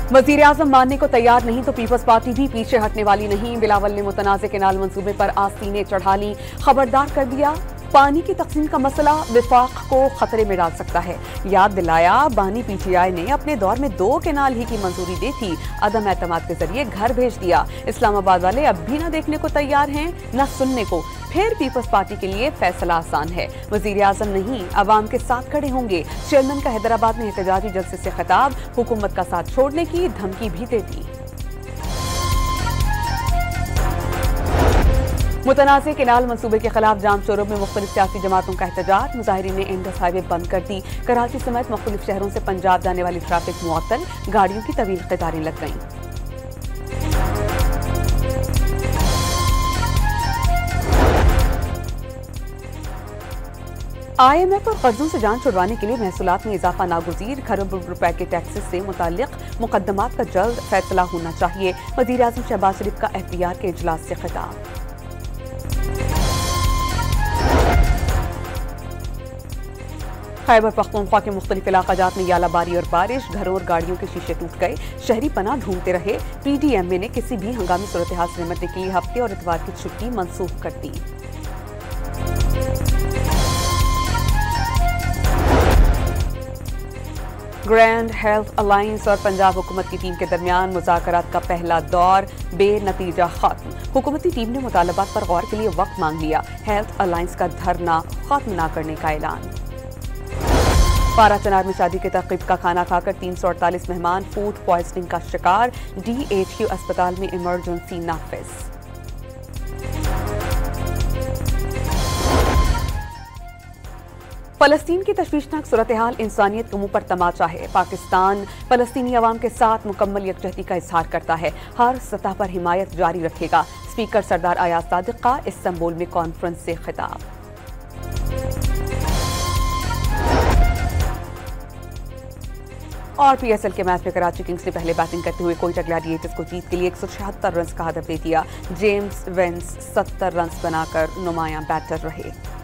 वजीर आजम मानने को तैयार नहीं तो पीपल्स पार्टी भी पीछे हटने वाली नहीं। बिलावल ने मुतनाज़े केनाल मंसूबे पर आस्तीनें चढ़ा ली, खबरदार कर दिया पानी की तकसीम का मसला विफाक को खतरे में डाल सकता है। याद दिलाया बानी पीटीआई ने अपने दौर में 2 केनाल ही की मंजूरी दी थी, अदम एतमाद के जरिए घर भेज दिया। इस्लामाबाद वाले अब भी न देखने को तैयार हैं न सुनने को। फिर पीपल्स पार्टी के लिए फैसला आसान है, वजीर आजम नहीं अवाम के साथ खड़े होंगे। चेयरमैन का हैदराबाद में एहतजाजी जलसे से खिताब, हुकूमत का साथ छोड़ने की धमकी भी दे दी। मुतनाज़े केनाल मंसूबे के खिलाफ जाम शोरूम में मुख्तलिफ सियासी जमातों का एहतजाज, मुजाहिरीन ने इंडस हाईवे बंद कर दी। कराची समेत मुख्तलिफ शहरों से पंजाब जाने वाली ट्रैफिक मुअत्तल, गाड़ियों की तवील कतारें लग गईं। IMF और कर्जों से जान छुड़वाने के लिए महसूलात में इजाफा नागुज़ीर, खरबों रुपए के टैक्सेस से मुताल्लिक मुकदमात का जल्द फैसला होना चाहिए। वज़ीर आज़म शहबाज शरीफ का FBR के इजलास से खिताब। खैबर पख्तूनख्वा के मुख्तलिफ इलाकाजात में यालाबारी और बारिश, घरों और गाड़ियों के शीशे टूट गए, शहरी पनाह ढूंढते रहे। PDMA ने किसी भी हंगामी सूरत हाल से निपटने के लिए हफ्ते और इतवार की छुट्टी मनसूख कर दी। ग्रैंड हेल्थ अलायंस और पंजाब हुकूमत की टीम के दरमियान मुज़ाकरात का पहला दौर बेनतीजा खत्म। हुकूमती टीम ने मुतालबात पर गौर के लिए वक्त मांग लिया। हेल्थ अलायंस का धरना खत्म न करने का ऐलान। पारा चनार में शादी के तक़रीब का खाना खाकर 348 मेहमान फूड पॉइजनिंग का शिकार, DHQ अस्पताल में इमरजेंसी नाफिज। फलस्तीन की तशवीशनाक सूरत हाल इंसानियत के मुंह पर तमाचा है। पाकिस्तान फलस्तीनी अवाम के साथ मुकम्मल यकजहती का इजहार करता है, हर सतह पर हिमायत जारी रखेगा। स्पीकर सरदार अयाज सादिक का इस्तांबुल में कॉन्फ्रेंस से खिताब। और PSL के मैच में कराची किंग्स ने पहले बैटिंग करते हुए कोयटा ग्लैडिएटर्स को जीत के लिए 176 रन का हदफ दे दिया। जेम्स वेंस 70 रन बनाकर नुमायां बैटर रहे।